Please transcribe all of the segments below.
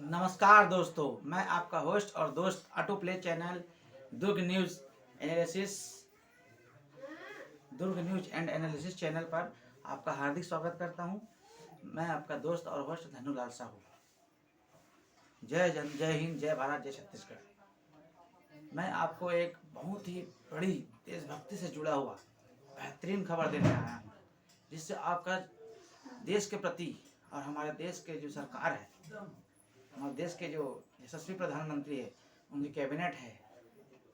नमस्कार दोस्तों, मैं आपका होस्ट और दोस्त auto play channel Durg news analysis and analysis channel पर आपका हार्दिक स्वागत करता हूं। मैं आपका दोस्त और होस्ट धनुलाल साहू। जय जन, जय हिंद, जय भारत, जय छत्तीसगढ़। मैं आपको एक बहुत ही बड़ी देशभक्ति से जुड़ा हुआ बेहतरीन खबर देने आया हूँ, जिससे आपका देश के प्रति और हमारे देश के जो सरकार है, हमारे देश के जो यशस्वी प्रधानमंत्री है, उनकी कैबिनेट है,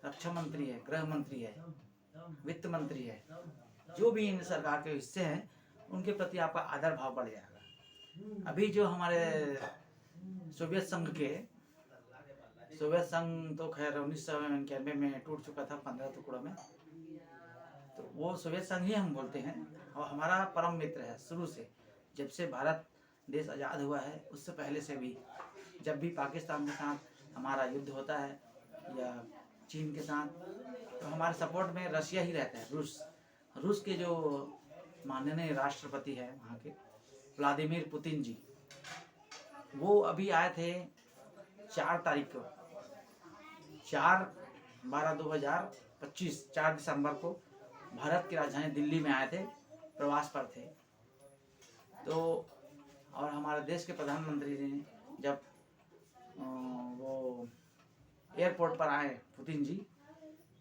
रक्षा मंत्री है, गृह मंत्री है, वित्त मंत्री है, जो भी इन सरकार के हिस्से हैं, उनके प्रति आपका आदर भाव बढ़ जाएगा। अभी जो हमारे सोवियत संघ तो खैर 1991 में टूट चुका था 15 टुकड़ों में, तो वो सोवियत संघ ही हम बोलते हैं और हमारा परम मित्र है शुरू से। जब से भारत देश आज़ाद हुआ है उससे पहले से भी जब भी पाकिस्तान के साथ हमारा युद्ध होता है या चीन के साथ, तो हमारे सपोर्ट में रशिया ही रहता है। रूस के जो माननीय राष्ट्रपति है वहाँ के व्लादिमीर पुतिन जी, वो अभी आए थे 4 तारीख को, 4/12/2025 4 दिसंबर को भारत की राजधानी दिल्ली में आए थे, प्रवास पर थे। तो और हमारे देश के प्रधानमंत्री ने जब वो एयरपोर्ट पर आए पुतिन जी,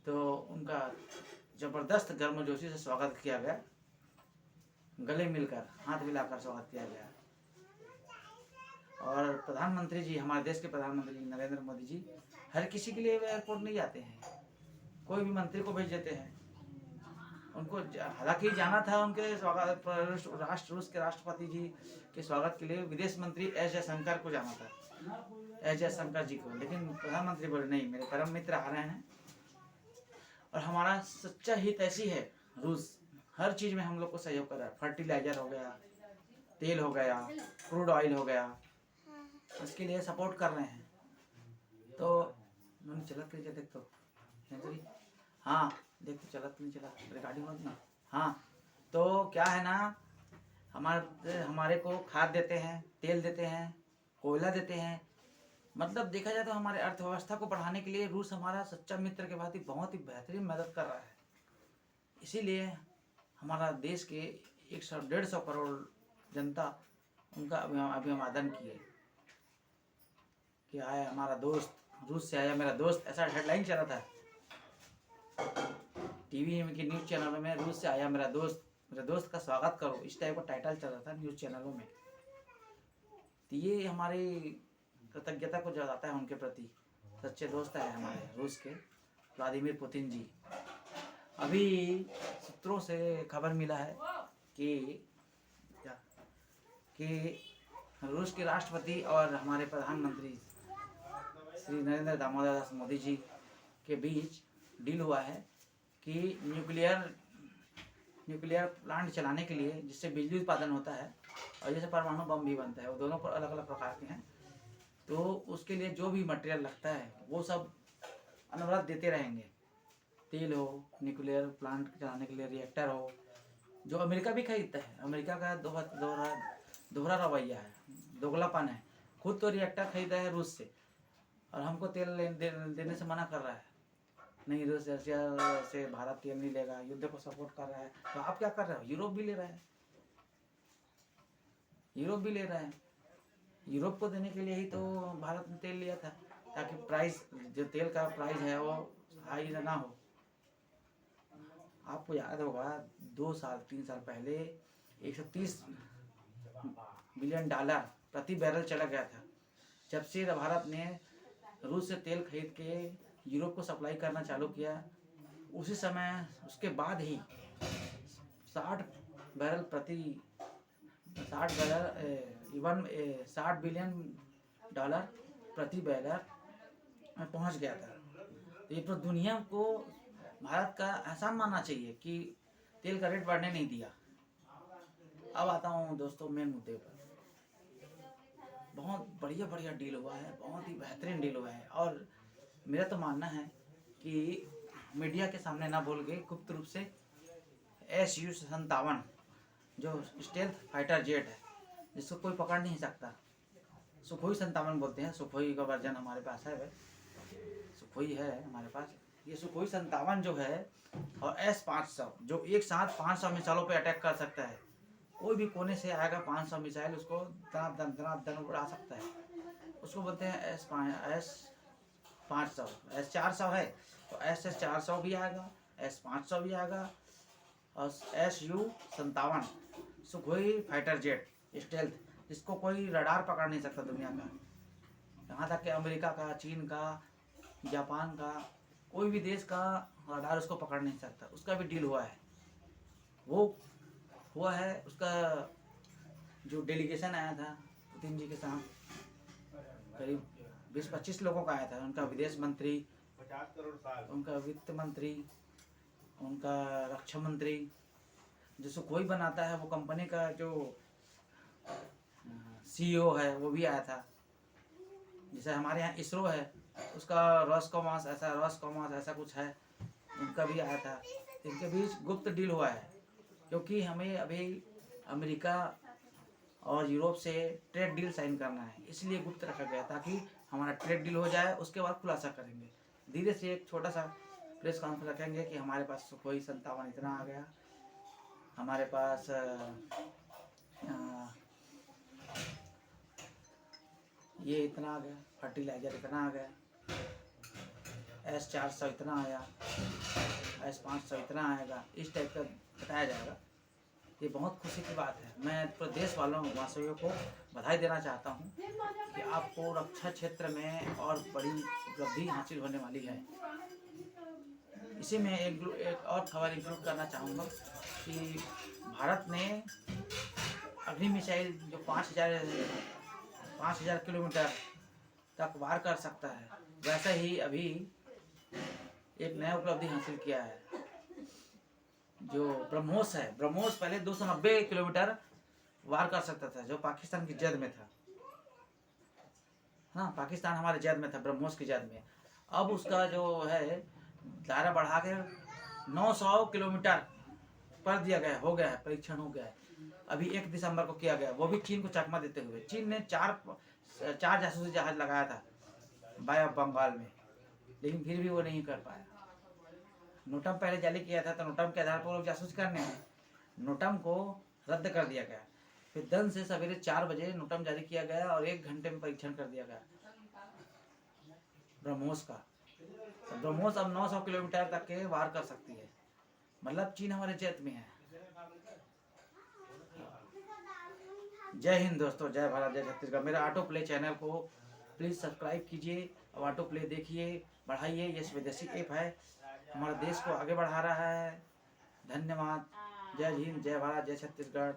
तो उनका ज़बरदस्त गर्मजोशी से स्वागत किया गया, गले मिलकर हाथ मिलाकर स्वागत किया गया। और प्रधानमंत्री जी, हमारे देश के प्रधानमंत्री नरेंद्र मोदी जी हर किसी के लिए एयरपोर्ट नहीं जाते हैं, कोई भी मंत्री को भेज देते हैं। उनको हालांकि जाना था उनके स्वागत, रूस के राष्ट्रपति जी के स्वागत के लिए विदेश मंत्री एस जयशंकर को जाना था, एस जयशंकर जी को, लेकिन प्रधानमंत्री बोले नहीं, मेरे परम मित्र आ रहे हैं। और हमारा सच्चा हित ऐसी है, रूस हर चीज़ में हम लोग को सहयोग कर रहा है। फर्टिलाइजर हो गया, तेल हो गया, क्रूड ऑयल हो गया, इसके लिए सपोर्ट कर रहे हैं। तो चलत कर देख तो हाँ, देख तो चलत नहीं चला रिकॉर्डिंग होती ना। हाँ, तो क्या है ना, हमारे को खाद देते हैं, तेल देते हैं, कोयला देते हैं। मतलब देखा जाए तो हमारे अर्थव्यवस्था को बढ़ाने के लिए रूस हमारा सच्चा मित्र के भांति बहुत ही बेहतरीन मदद कर रहा है। इसीलिए हमारा देश के 100-150 करोड़ जनता उनका अभिवादन किए कि आया हमारा दोस्त, रूस से आया मेरा दोस्त, ऐसा हेडलाइन चला था टीवी के न्यूज़ चैनलों में। रूस से आया मेरा दोस्त का स्वागत करो, इस टाइप का टाइटल चल रहा था न्यूज़ चैनलों में। तो ये हमारी कृतज्ञता को जताता है उनके प्रति। सच्चे दोस्त है हमारे रूस के व्लादिमीर पुतिन जी। अभी सूत्रों से खबर मिला है कि रूस के राष्ट्रपति और हमारे प्रधानमंत्री श्री नरेंद्र दामोदर दास मोदी जी के बीच डील हुआ है कि न्यूक्लियर प्लांट चलाने के लिए, जिससे बिजली उत्पादन होता है और जैसे परमाणु बम भी बनता है, वो दोनों अलग अलग प्रकार के हैं। तो उसके लिए जो भी मटेरियल लगता है वो सब अनवरत देते रहेंगे। तेल हो, न्यूक्लियर प्लांट चलाने के लिए रिएक्टर हो, जो अमेरिका भी खरीदता है। अमेरिका का दोहरा रवैया है, दोगलापन है। खुद तो रिएक्टर खरीदा है रूस से और हमको तेल देने से मना कर रहा है। नहीं, रशिया से भारत तेल नहीं लेगा, युद्ध को सपोर्ट कर रहा है। तो आप क्या कर रहे हो? यूरोप भी ले रहा है। यूरोप को देने के लिए ही तो भारत ने तेल लिया था, ताकि प्राइस, जो तेल का प्राइस है वो हाई ना हो। आपको याद होगा 2-3 साल पहले $130 बिलियन प्रति बैरल चला गया था। जब से भारत ने रूस से तेल खरीद के यूरोप को सप्लाई करना चालू किया, उसी समय उसके बाद ही 60 बिलियन डॉलर प्रति बैरल में पहुंच गया था। तो ये तो दुनिया को भारत का एहसान मानना चाहिए कि तेल का रेट बढ़ने नहीं दिया। अब आता हूँ दोस्तों मेन मुद्दे पर। बहुत बढ़िया डील हुआ है, बहुत ही बेहतरीन डील हुआ है। और मेरा तो मानना है कि मीडिया के सामने ना बोल के गुप्त रूप से Su-57 जो स्टेल्थ फाइटर जेट है, जिसको कोई पकड़ नहीं सकता, सुखोई 57 बोलते हैं, सुखोई का वर्जन हमारे पास है, सुखोई है हमारे पास। ये सुखोई 57 जो है और S-500 जो एक साथ 500 मिसाइलों पे अटैक कर सकता है। कोई भी कोने से आएगा 500 मिसाइल उसको दन उड़ा सकता है। उसको बोलते हैं S-500। S-400 है तो SS-400 भी आएगा, S-500 भी आएगा और Su-57 Sukhoi fighter jet stealth, जिसको कोई रडार पकड़ नहीं सकता दुनिया का। यहाँ तक कि अमेरिका का, चीन का, जापान का, कोई भी देश का रडार उसको पकड़ नहीं सकता। उसका भी डील हुआ है, वो हुआ है। उसका जो डेलीगेशन आया था पुतिन जी के साथ, करीब 20-25 लोगों का आया था। उनका विदेश मंत्री, 50 करोड़ साल, उनका वित्त मंत्री, उनका रक्षा मंत्री, जो सुखोई बनाता है वो कंपनी का जो CEO है वो भी आया था। जैसे हमारे यहाँ इसरो है, उसका रॉसकॉमॉस ऐसा कुछ है, उनका भी आया था। इनके बीच गुप्त डील हुआ है, क्योंकि हमें अभी अमेरिका और यूरोप से ट्रेड डील साइन करना है, इसलिए गुप्त रखा गया ताकि हमारा ट्रेड डील हो जाए, उसके बाद खुलासा करेंगे। धीरे से एक छोटा सा प्रेस कॉन्फ्रेंस रखेंगे कि हमारे पास सुखोई 57 इतना आ गया, हमारे पास ये इतना आ गया, फर्टिलाइजर इतना आ गया, S-400 इतना आया, S-500 इतना आएगा, इस टाइप का बताया जाएगा। ये बहुत खुशी की बात है। मैं प्रदेश वासियों को बधाई देना चाहता हूँ कि आपको रक्षा क्षेत्र में और बड़ी उपलब्धि हासिल होने वाली है। इसी में एक और खबर इंक्लूड करना चाहूँगा कि भारत ने अग्नि मिसाइल जो 5000 किलोमीटर तक वार कर सकता है, वैसे ही अभी एक नया उपलब्धि हासिल किया है। जो ब्रह्मोस है, ब्रह्मोस पहले 290 किलोमीटर वार कर सकता था, जो पाकिस्तान की जद में था। हाँ, पाकिस्तान हमारे जद में था, ब्रह्मोस की जद में। अब उसका जो है दायरा बढ़ा के 900 किलोमीटर कर दिया गया, हो गया है, परीक्षण हो गया है। अभी 1 दिसंबर को किया गया, वो भी चीन को चकमा देते हुए। चीन ने चार जासूसी जहाज लगाया था बाय ऑफ बंगाल में, लेकिन फिर भी वो नहीं कर पाया। नोटम पहले जारी किया था, तो नोटम के आधार पर लोग जासूसी करने हैं, नोटम को रद्द कर दिया गया। फिर दिन से सवेरे 4 बजे नोटम जारी किया गया और 1 घंटे में परीक्षण कर दिया गया ब्रह्मोस का। तो ब्रह्मोस अब 900 किलोमीटर तक के वार कर सकती है, मतलब चीन हमारे जेत में है। जय हिंद दोस्तों, जय भारत, जय छत्तीसगढ़। मेरा ऑटो प्ले चैनल को प्लीज़ सब्सक्राइब कीजिए और ऑटो प्ले देखिए, बढ़ाइए। ये स्वदेशी ऐप है, हमारे देश को आगे बढ़ा रहा है। धन्यवाद। जय हिंद, जय भारत, जय छत्तीसगढ़।